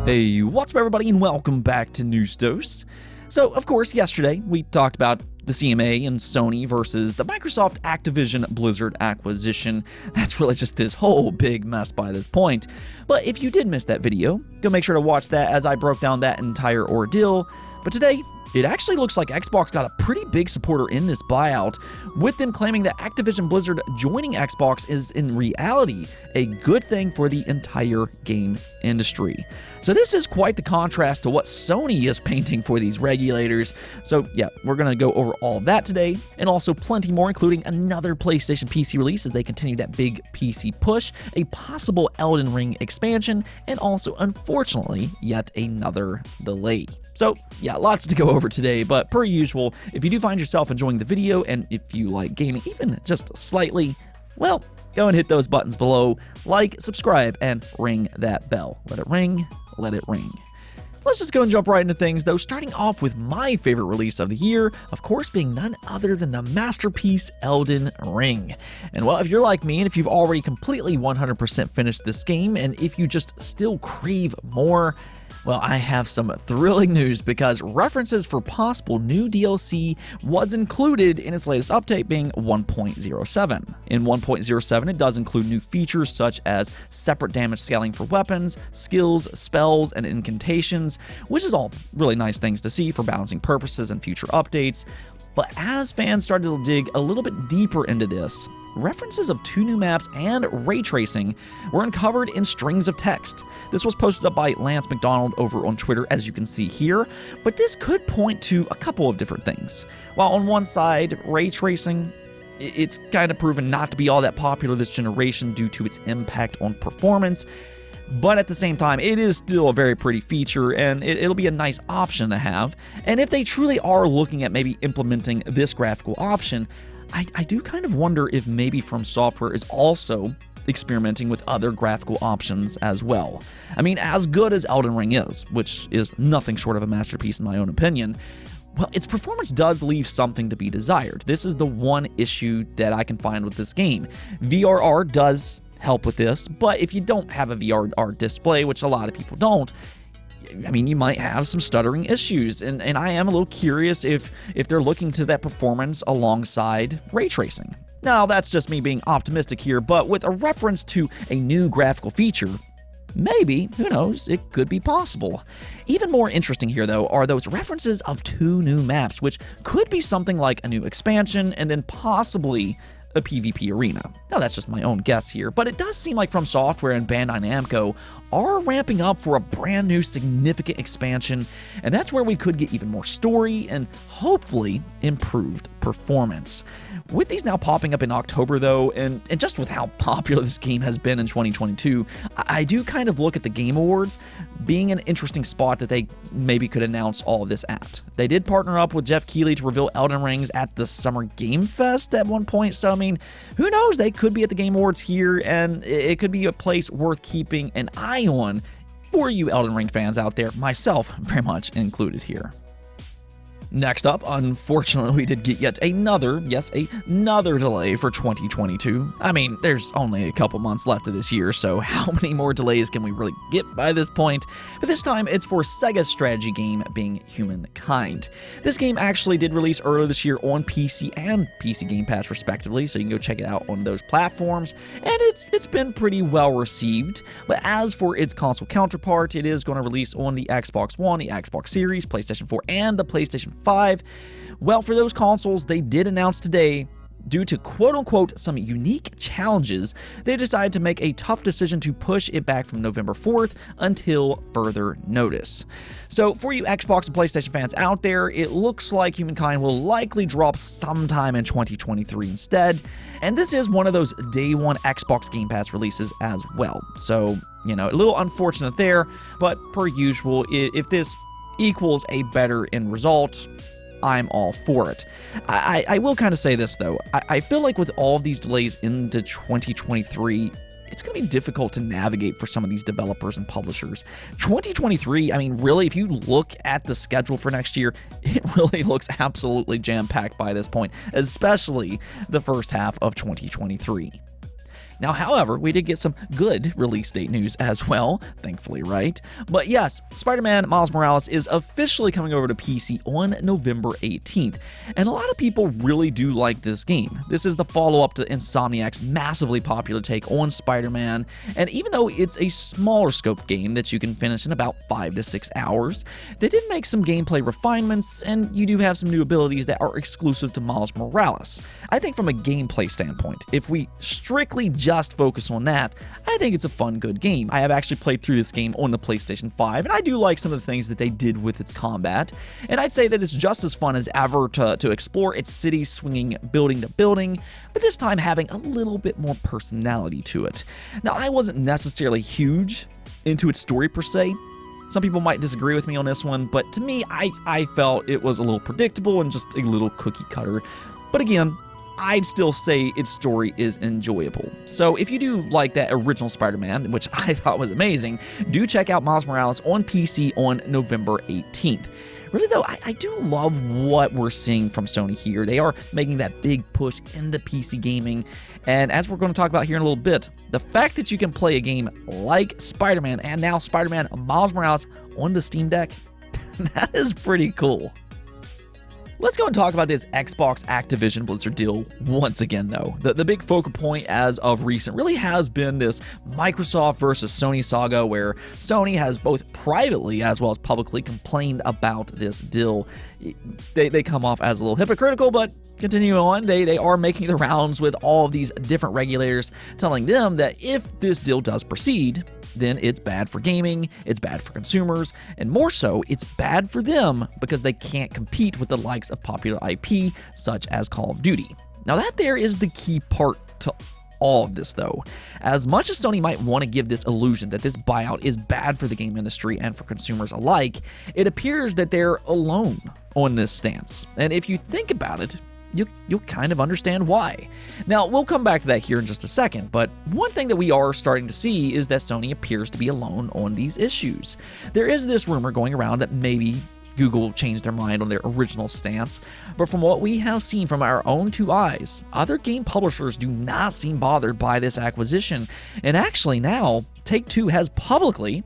Hey, what's up everybody and welcome back to News Dose. So, of course, yesterday we talked about the CMA and Sony versus the Microsoft Activision Blizzard acquisition. That's really just this whole big mess by this point. But if you did miss that video, go make sure to watch that as I broke down that entire ordeal. But today, it actually looks like Xbox got a pretty big supporter in this buyout, with them claiming that Activision Blizzard joining Xbox is in reality a good thing for the entire game industry. So this is quite the contrast to what Sony is painting for these regulators. So yeah, we're going to go over all of that today, and also plenty more, including another PlayStation PC release as they continue that big PC push, a possible Elden Ring expansion, and also, unfortunately, yet another delay. So yeah, lots to go over today, but per usual, if you do find yourself enjoying the video, and if you like gaming even just slightly, well, go and hit those buttons below, like, subscribe, and ring that bell. Let it ring, let it ring. Let's just go and jump right into things, though, starting off with my favorite release of the year, of course being none other than the masterpiece Elden Ring. And well, if you're like me, and if you've already completely 100% finished this game, and if you just still crave more, well, I have some thrilling news, because references for possible new DLC was included in its latest update, being 1.07. In 1.07, it does include new features such as separate damage scaling for weapons, skills, spells, and incantations, which is all really nice things to see for balancing purposes and future updates. But as fans started to dig a little bit deeper into this, references of 2 new maps and ray tracing were uncovered in strings of text. This was posted up by Lance McDonald over on Twitter, as you can see here, but this could point to a couple of different things. While on one side, ray tracing, it's kind of proven not to be all that popular this generation due to its impact on performance, but at the same time, it is still a very pretty feature, and it'll be a nice option to have. And if they truly are looking at maybe implementing this graphical option, I do kind of wonder if maybe From Software is also experimenting with other graphical options as well. I mean, as good as Elden Ring is, which is nothing short of a masterpiece in my own opinion, well, its performance does leave something to be desired. This is the one issue that I can find with this game. VRR does help with this, but if you don't have a VRR display, which a lot of people don't, I mean, you might have some stuttering issues, and I am a little curious if they're looking to that performance alongside ray tracing. Now, that's just me being optimistic here, but with a reference to a new graphical feature, maybe, who knows, it could be possible. Even more interesting here, though, are those references of 2 new maps, which could be something like a new expansion and then possibly a PvP arena. Now, that's just my own guess here, but it does seem like From Software and Bandai Namco are ramping up for a brand new significant expansion, and that's where we could get even more story and hopefully improved performance. With these now popping up in October, though, and just with how popular this game has been in 2022, I do kind of look at the Game Awards being an interesting spot that they maybe could announce all of this at. They did partner up with Jeff Keighley to reveal Elden Rings at the Summer Game Fest at one point, so I mean, who knows, they could be at the Game Awards here, and it could be a place worth keeping an eye on for you Elden Ring fans out there, myself very much included here. Next up, unfortunately, we did get yet another delay for 2022. I mean, there's only a couple months left of this year, so how many more delays can we really get by this point? But this time, it's for Sega's strategy game, being Humankind. This game actually did release earlier this year on PC and PC Game Pass, respectively, so you can go check it out on those platforms, and it's been pretty well received. But as for its console counterpart, it is going to release on the Xbox One, the Xbox Series, PlayStation 4, and the PlayStation 5. Well, for those consoles, they did announce today, due to quote-unquote some unique challenges, they decided to make a tough decision to push it back from November 4th until further notice. So for you Xbox and PlayStation fans out there, it looks like Humankind will likely drop sometime in 2023 instead, and this is one of those day one Xbox Game Pass releases as well. So, you know, a little unfortunate there, but per usual, if this equals a better end result, I'm all for it. I will kind of say this, though. I feel like with all of these delays into 2023, it's going to be difficult to navigate for some of these developers and publishers. 2023, I mean, really, if you look at the schedule for next year, it really looks absolutely jam-packed by this point, especially the first half of 2023. Now, however, we did get some good release date news as well, thankfully, right? But yes, Spider-Man Miles Morales is officially coming over to PC on November 18th, and a lot of people really do like this game. This is the follow-up to Insomniac's massively popular take on Spider-Man, and even though it's a smaller scope game that you can finish in about 5 to 6 hours, they did make some gameplay refinements, and you do have some new abilities that are exclusive to Miles Morales. I think from a gameplay standpoint, if we strictly just focus on that, I think it's a fun, good game. I have actually played through this game on the PlayStation 5, and I do like some of the things that they did with its combat, and I'd say that it's just as fun as ever to explore its city, swinging building to building, but this time having a little bit more personality to it. Now, I wasn't necessarily huge into its story per se. Some people might disagree with me on this one, but to me, I felt it was a little predictable and just a little cookie cutter. But again, I'd still say its story is enjoyable. So if you do like that original Spider-Man, which I thought was amazing, do check out Miles Morales on PC on November 18th. Really though, I do love what we're seeing from Sony here. They are making that big push into PC gaming, and as we're going to talk about here in a little bit, the fact that you can play a game like Spider-Man and now Spider-Man Miles Morales on the Steam Deck, that is pretty cool. Let's go and talk about this Xbox Activision Blizzard deal once again, though. The big focal point as of recent really has been this Microsoft versus Sony saga, where Sony has both privately as well as publicly complained about this deal. They come off as a little hypocritical, but continue on. They are making the rounds with all of these different regulators, telling them that if this deal does proceed, then it's bad for gaming, it's bad for consumers, and more so, it's bad for them because they can't compete with the likes of popular IP such as Call of Duty. Now that there is the key part to all of this though. As much as Sony might want to give this illusion that this buyout is bad for the game industry and for consumers alike, it appears that they're alone on this stance. And if you think about it, you'll kind of understand why. Now, we'll come back to that here in just a second, but one thing that we are starting to see is that Sony appears to be alone on these issues. There is this rumor going around that maybe Google changed their mind on their original stance, but from what we have seen from our own two eyes, other game publishers do not seem bothered by this acquisition, and actually now, Take-Two has publicly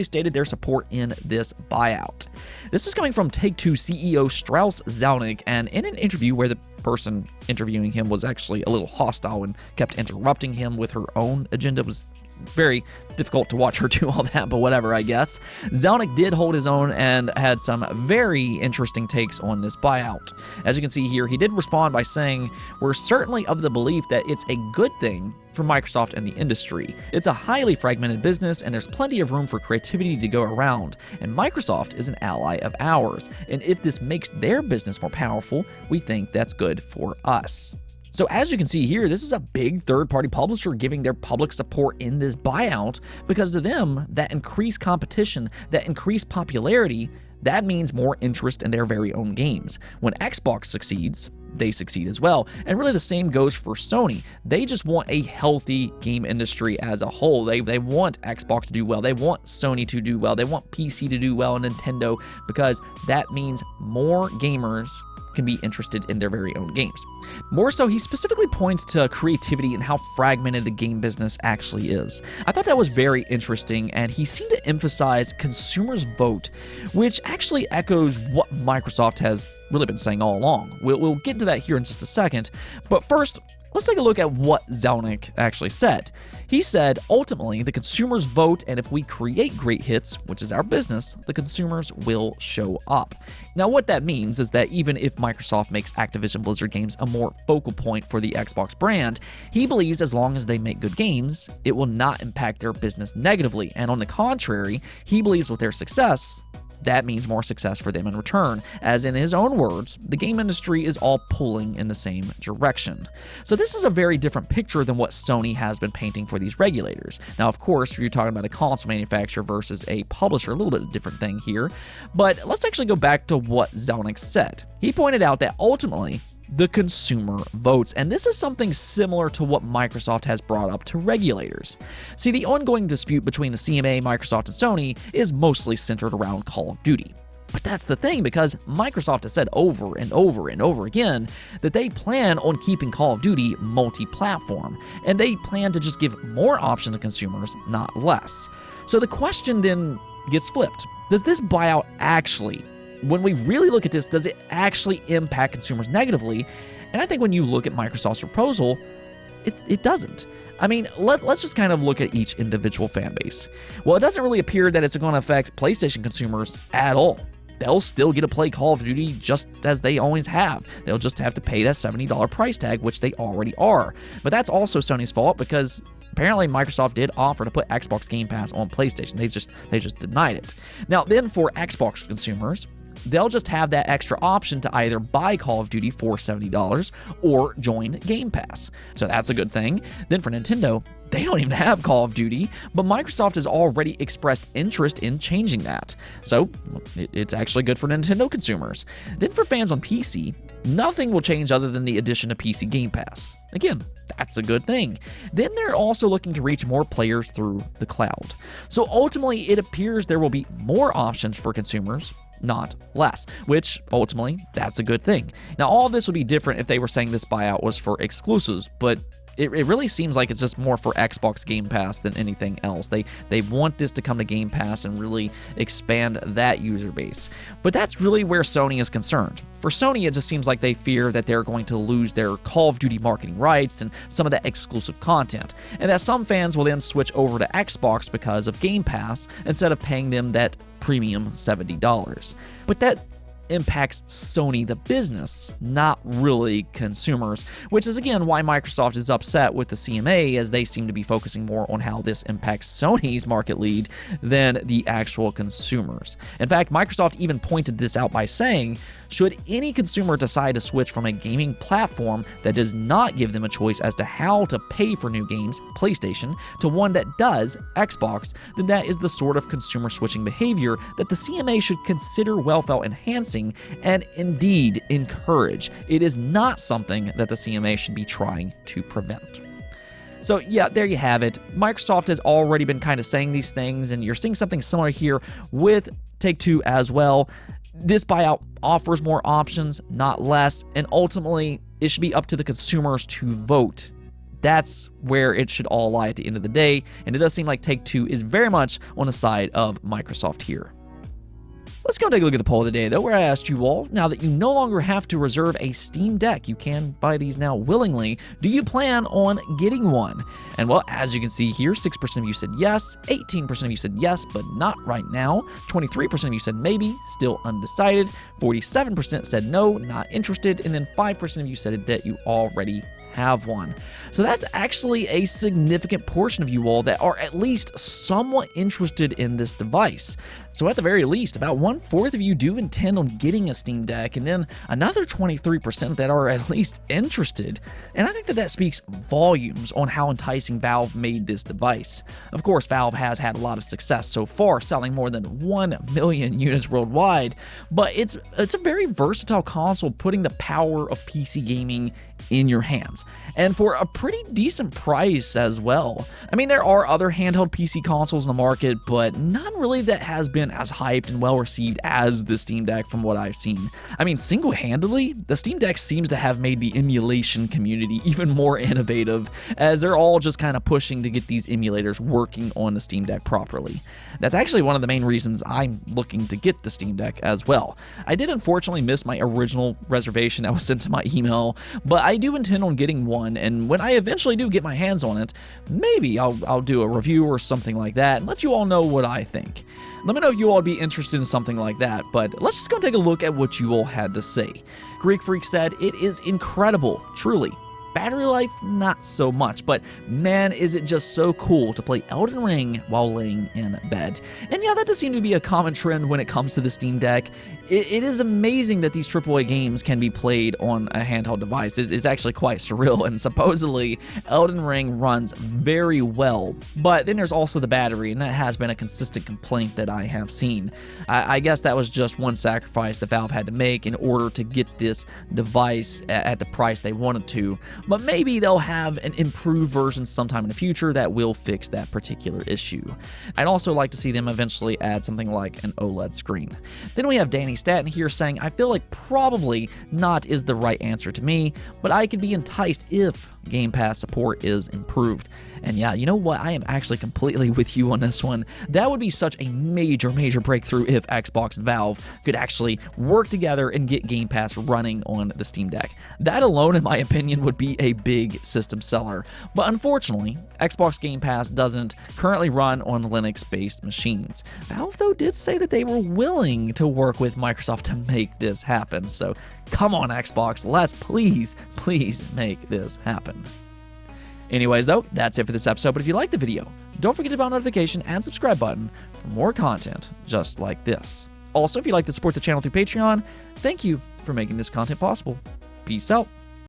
stated their support in this buyout. This is coming from Take-Two CEO Strauss Zelnick, and in an interview where the person interviewing him was actually a little hostile and kept interrupting him with her own agenda. It was very difficult to watch her do all that, but whatever, I guess. Zelnick did hold his own and had some very interesting takes on this buyout. As you can see here, he did respond by saying, "We're certainly of the belief that it's a good thing for Microsoft and the industry. It's a highly fragmented business, and there's plenty of room for creativity to go around, and Microsoft is an ally of ours, and if this makes their business more powerful, we think that's good for us." So as you can see here, this is a big third-party publisher giving their public support in this buyout, because to them, that increased competition, that increased popularity, that means more interest in their very own games. When Xbox succeeds, they succeed as well. And really the same goes for Sony. They just want a healthy game industry as a whole. They want Xbox to do well. They want Sony to do well. They want PC to do well and Nintendo, because that means more gamers can be interested in their very own games. More so, he specifically points to creativity and how fragmented the game business actually is. I thought that was very interesting, and he seemed to emphasize consumers' vote, which actually echoes what Microsoft has really been saying all along. We'll get into that here in just a second, but first, let's take a look at what Zelnick actually said. He said, ultimately, the consumers vote, and if we create great hits, which is our business, the consumers will show up. Now, what that means is that even if Microsoft makes Activision Blizzard games a more focal point for the Xbox brand, he believes as long as they make good games, it will not impact their business negatively. And on the contrary, he believes with their success, that means more success for them in return, as in his own words, the game industry is all pulling in the same direction. So this is a very different picture than what Sony has been painting for these regulators. Now, of course, if you're talking about a console manufacturer versus a publisher, a little bit of a different thing here, but let's actually go back to what Zelnick said. He pointed out that ultimately, the consumer votes, and this is something similar to what Microsoft has brought up to regulators. See, the ongoing dispute between the CMA, Microsoft, and Sony is mostly centered around Call of Duty. But that's the thing, because Microsoft has said over and over and over again that they plan on keeping Call of Duty multi-platform, and they plan to just give more options to consumers, not less. So the question then gets flipped. Does this buyout actually, when we really look at this, does it actually impact consumers negatively? And I think when you look at Microsoft's proposal, it doesn't. I mean, let's just kind of look at each individual fan base. Well, it doesn't really appear that it's going to affect PlayStation consumers at all. They'll still get to play Call of Duty just as they always have. They'll just have to pay that $70 price tag, which they already are. But that's also Sony's fault, because apparently Microsoft did offer to put Xbox Game Pass on PlayStation. They just denied it. Now, then for Xbox consumers, they'll just have that extra option to either buy Call of Duty for $70 or join Game Pass. So that's a good thing. Then for Nintendo, they don't even have Call of Duty, but Microsoft has already expressed interest in changing that. So it's actually good for Nintendo consumers. Then for fans on PC, nothing will change other than the addition of PC Game Pass. Again, that's a good thing. Then they're also looking to reach more players through the cloud. So ultimately, it appears there will be more options for consumers, not less, which ultimately, that's a good thing. Now, all of this would be different if they were saying this buyout was for exclusives, but it really seems like it's just more for Xbox Game Pass than anything else. They want this to come to Game Pass and really expand that user base. But that's really where Sony is concerned. For Sony, it just seems like they fear that they're going to lose their Call of Duty marketing rights and some of that exclusive content, and that some fans will then switch over to Xbox because of Game Pass instead of paying them that premium $70. But that impacts Sony the business, not really consumers, which is again why Microsoft is upset with the CMA, as they seem to be focusing more on how this impacts Sony's market lead than the actual consumers. In fact, Microsoft even pointed this out by saying, should any consumer decide to switch from a gaming platform that does not give them a choice as to how to pay for new games, PlayStation, to one that does, Xbox, then that is the sort of consumer switching behavior that the CMA should consider well felt enhancing and indeed encourage. It is not something that the CMA should be trying to prevent. So yeah, there you have it. Microsoft has already been kind of saying these things, and you're seeing something similar here with Take-Two as well. This buyout offers more options, not less, and ultimately, it should be up to the consumers to vote. That's where it should all lie at the end of the day, and it does seem like Take-Two is very much on the side of Microsoft here. Let's go take a look at the poll of the day, though, where I asked you all, now that you no longer have to reserve a Steam Deck, you can buy these now willingly, do you plan on getting one? And well, as you can see here, 6% of you said yes, 18% of you said yes, but not right now, 23% of you said maybe, still undecided, 47% said no, not interested, and then 5% of you said that you already have one. So that's actually a significant portion of you all that are at least somewhat interested in this device. So at the very least, about 1/4 of you do intend on getting a Steam Deck, and then another 23% that are at least interested. And I think that speaks volumes on how enticing Valve made this device. Of course, Valve has had a lot of success so far, selling more than 1 million units worldwide, but it's a very versatile console, putting the power of PC gaming in your hands, and for a pretty decent price as well. I mean, there are other handheld PC consoles in the market, but none really that has been as hyped and well received as the Steam Deck from what I've seen. I mean, single-handedly, the Steam Deck seems to have made the emulation community even more innovative, as they're all just kind of pushing to get these emulators working on the Steam Deck properly. That's actually one of the main reasons I'm looking to get the Steam Deck as well. I did unfortunately miss my original reservation that was sent to my email, but I do intend on getting one, and when I eventually do get my hands on it, maybe I'll do a review or something like that and let you all know what I think. Let me know if you all would be interested in something like that, but let's just go take a look at what you all had to say. Greek Freak said, "It is incredible, truly. Battery life, not so much, but man, is it just so cool to play Elden Ring while laying in bed." And yeah, that does seem to be a common trend when it comes to the Steam Deck. It is amazing that these AAA games can be played on a handheld device. It's actually quite surreal, and supposedly Elden Ring runs very well. But then there's also the battery, and that has been a consistent complaint that I have seen. I guess that was just one sacrifice that Valve had to make in order to get this device at the price they wanted to. But maybe they'll have an improved version sometime in the future that will fix that particular issue. I'd also like to see them eventually add something like an OLED screen. Then we have Danny Staten here saying, I feel like probably not is the right answer to me, but I could be enticed if Game Pass support is improved. And yeah, you know what? I am actually completely with you on this one. That would be such a major breakthrough if Xbox and Valve could actually work together and get Game Pass running on the Steam Deck. That alone, in my opinion, would be a big system seller. But unfortunately, Xbox Game Pass doesn't currently run on Linux-based machines. Valve, though, did say that they were willing to work with Microsoft to make this happen. So come on, Xbox, let's please make this happen. Anyways, though, that's it for this episode, but if you liked the video, don't forget to hit the bell notification and subscribe button for more content just like this. Also, if you'd like to support the channel through Patreon, thank you for making this content possible. Peace out.